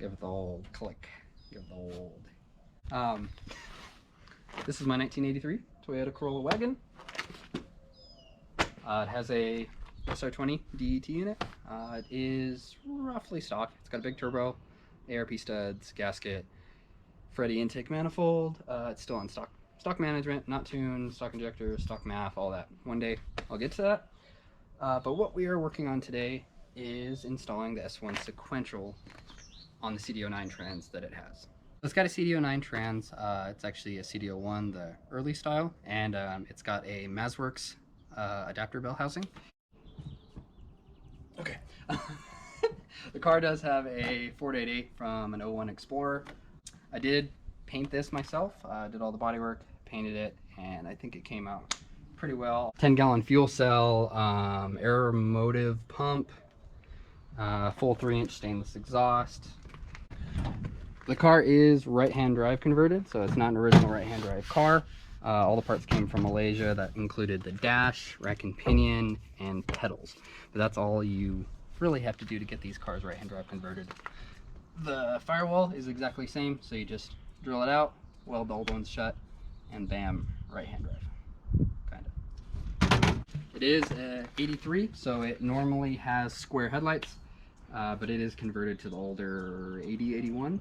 Give it the old click. Give it the old. This is my 1983 Toyota Corolla Wagon. It has a S1 Sequential in it. It is roughly stock. It's got a big turbo, ARP studs, gasket, Freddy intake manifold. It's still on stock management, not tuned, stock injector, stock MAF, all that. One day I'll get to that. But what we are working on today is installing the S1 Sequential on the CDO9 trans that it has. It's got a CDO9 trans. It's actually a CDO1, the early style, and it's got a MazWorks adapter bell housing. Okay. The car does have a 488 from an 01 Explorer. I did paint this myself. Did all the bodywork, painted it, and I think it came out pretty well. 10-gallon fuel cell, air motive pump, full 3-inch stainless exhaust. The car is right-hand drive converted, so it's not an original right-hand drive car. All the parts came from Malaysia. That included the dash, rack and pinion, and pedals. But that's all you really have to do to get these cars right-hand drive converted. The firewall is exactly the same, so you just drill it out, weld the old ones shut, and bam, right-hand drive. Kind of. It is 83, so it normally has square headlights, but it is converted to the older 80, 81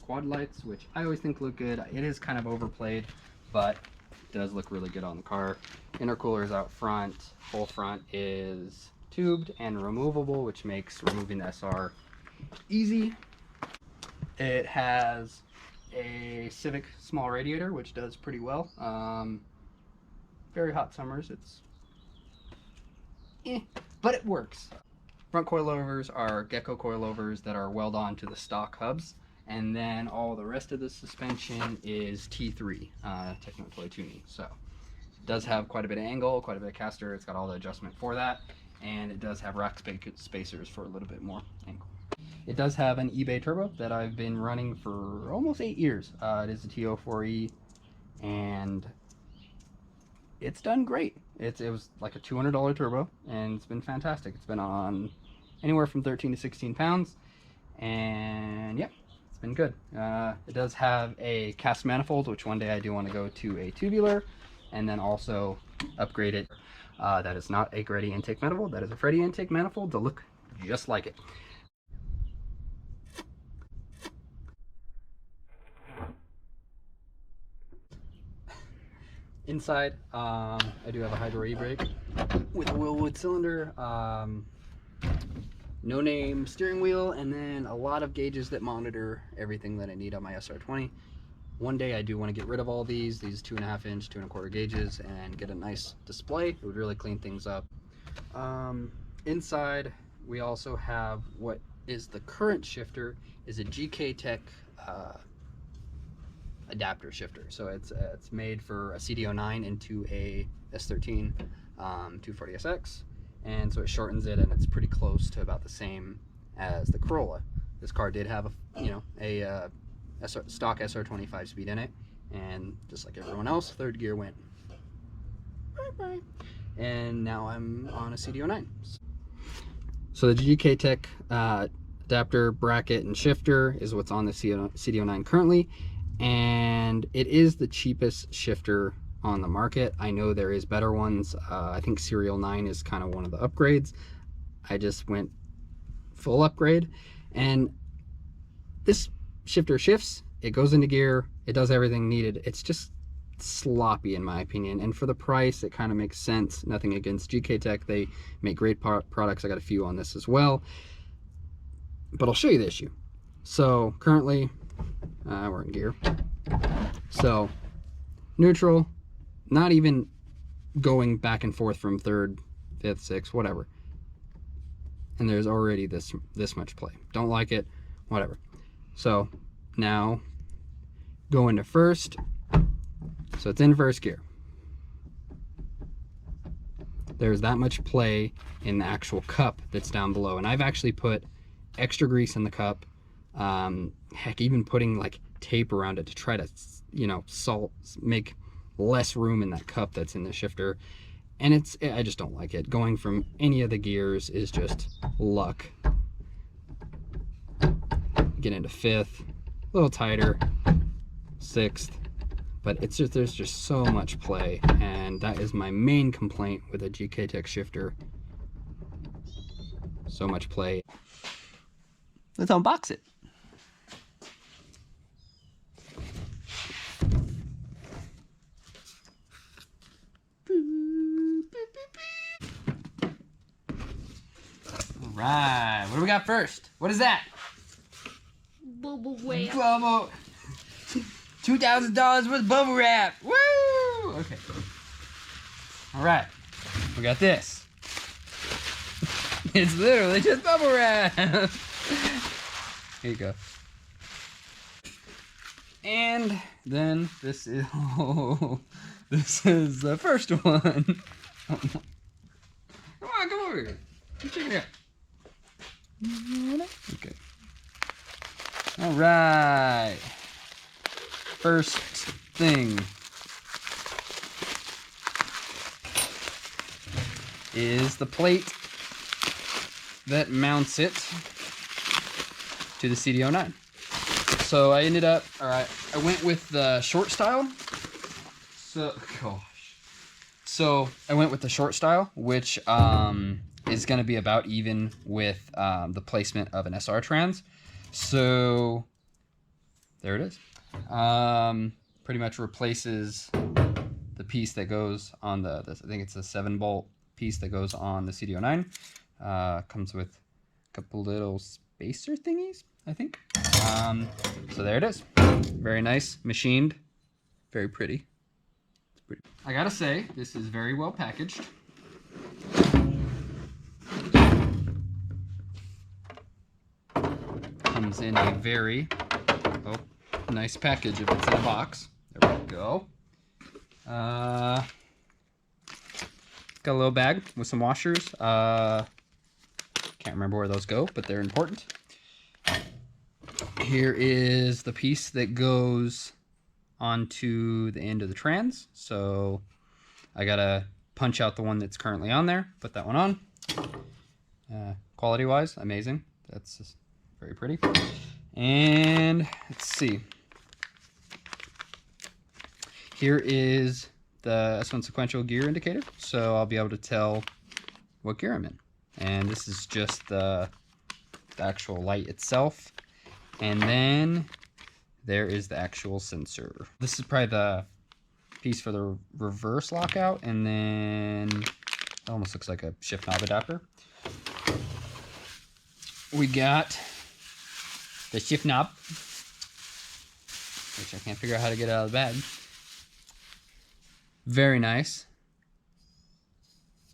quad lights, which I always think look good. It is kind of overplayed, but it does look really good on the car. Intercooler is out front. Full front is tubed and removable, which makes removing the SR easy. It has a Civic small radiator, which does pretty well. Very hot summers, it's but it works. Front coilovers are Gecko coilovers that are welded on to the stock hubs, and then all the rest of the suspension is T3 Techno Toy tuning. So it does have quite a bit of angle, quite a bit of caster. It's got all the adjustment for that, and it does have rack spacers for a little bit more angle. It does have an eBay turbo that I've been running for almost 8 years. It is a TO4E, and it's done great. It was like a $200 turbo, and it's been fantastic. It's been on anywhere from 13 to 16 pounds, and yeah, it's been good. It does have a cast manifold, which one day I do want to go to a tubular, and then also upgrade it. That is not a Freddy intake manifold. That is a Freddy intake manifold to look just like it. Inside, I do have a Hydro E-brake with a Willwood cylinder, no name steering wheel, and then a lot of gauges that monitor everything that I need on my SR20. One day I do want to get rid of all these 2.5 inch, 2 1/4 gauges, and get a nice display. It would really clean things up. Inside, we also have what is the current shifter, is a GK Tech adapter shifter. So it's made for a CDO9 into a S13 240SX, and so it shortens it, and it's pretty close to about the same as the Corolla. This car did have a stock SR20 5-speed in it, and just like everyone else, third gear went bye-bye, and now I'm on a CDO9. So the GK Tech adapter, bracket, and shifter is what's on the CDO9 currently, and it is the cheapest shifter on the market. I know there is better ones. I think Serial 9 is kind of one of the upgrades. I just went full upgrade, and this shifter shifts, it goes into gear, it does everything needed. It's just sloppy in my opinion, and for the price it kind of makes sense. Nothing against GK Tech, they make great products. I got a few on this as well, but I'll show you the issue. So currently we're in gear, so neutral, not even going back and forth from third, fifth, sixth, whatever, and there's already this much play. Don't like it, whatever. So now go into first, so it's in first gear. There's that much play in the actual cup that's down below, and I've actually put extra grease in the cup, heck, even putting like tape around it to try to, you know, make less room in that cup that's in the shifter, and I just don't like it. Going from any of the gears is just luck. get into 5th, a little tighter, 6th, but it's just, there's just so much play, and that is my main complaint with a GK Tech shifter. So much play. Let's unbox it. All right, what do we got first? What is that? Bubble wrap. Bubble. $2,000 worth of bubble wrap. Woo! Okay. All right, we got this. It's literally just bubble wrap. Here you go. And then this is this is the first one. Come on, come over here. Check it out. Okay. All right. First thing is the plate that mounts it to the CD09. So I ended up, I went with the short style. So I went with the short style, which is going to be about even with the placement of an SR trans. So there it is. Pretty much replaces the piece that goes on I think it's a 7-bolt piece that goes on the CD09. Comes with a couple little spacer thingies, I think. So there it is. Very nice, machined, very pretty. It's pretty. I gotta say, this is very well packaged. Comes in a very nice package if it's in a box. There we go. Got a little bag with some washers. Can't remember where those go, but they're important. Here is the piece that goes onto the end of the trans. So I gotta punch out the one that's currently on there, put that one on. Quality wise, amazing. That's just very pretty. And let's see. Here is the S1 Sequential gear indicator, so I'll be able to tell what gear I'm in. And this is just the actual light itself. And then there is the actual sensor. This is probably the piece for the reverse lockout, and then it almost looks like a shift knob adapter. We got the shift knob, which I can't figure out how to get out of the bag. Very nice.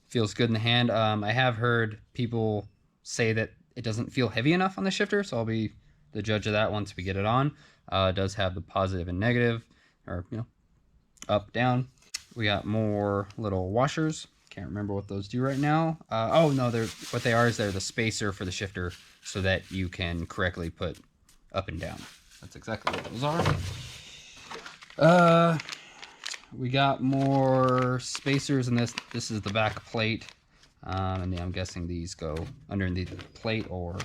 Feels good in the hand. I have heard people say that it doesn't feel heavy enough on the shifter, so I'll be the judge of that once we get it on. It does have the positive and negative, or up, down. We got more little washers. Can't remember what those do right now. Oh no, what they are is they're the spacer for the shifter, so that you can correctly put up and down. That's exactly what those are. We got more spacers in this. This is the back plate, and then I'm guessing these go underneath the plate or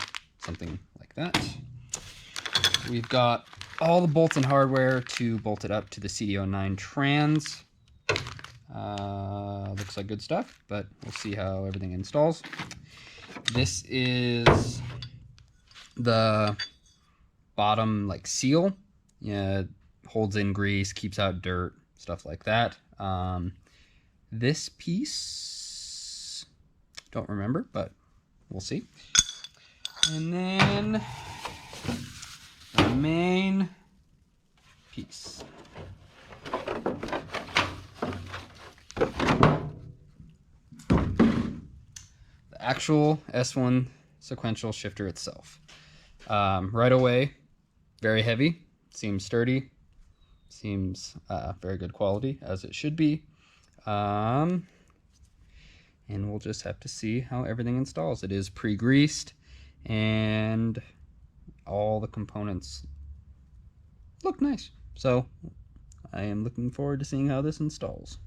something like that. We've got all the bolts and hardware to bolt it up to the CD09 trans. Looks like good stuff, but we'll see how everything installs. This is the bottom seal. Yeah, holds in grease, keeps out dirt, stuff like that. This piece, don't remember, but we'll see. And then the main piece. The actual S1 Sequential shifter itself. Right away, very heavy, seems sturdy, seems very good quality, as it should be. And we'll just have to see how everything installs. It is pre-greased, and all the components look nice. So I am looking forward to seeing how this installs.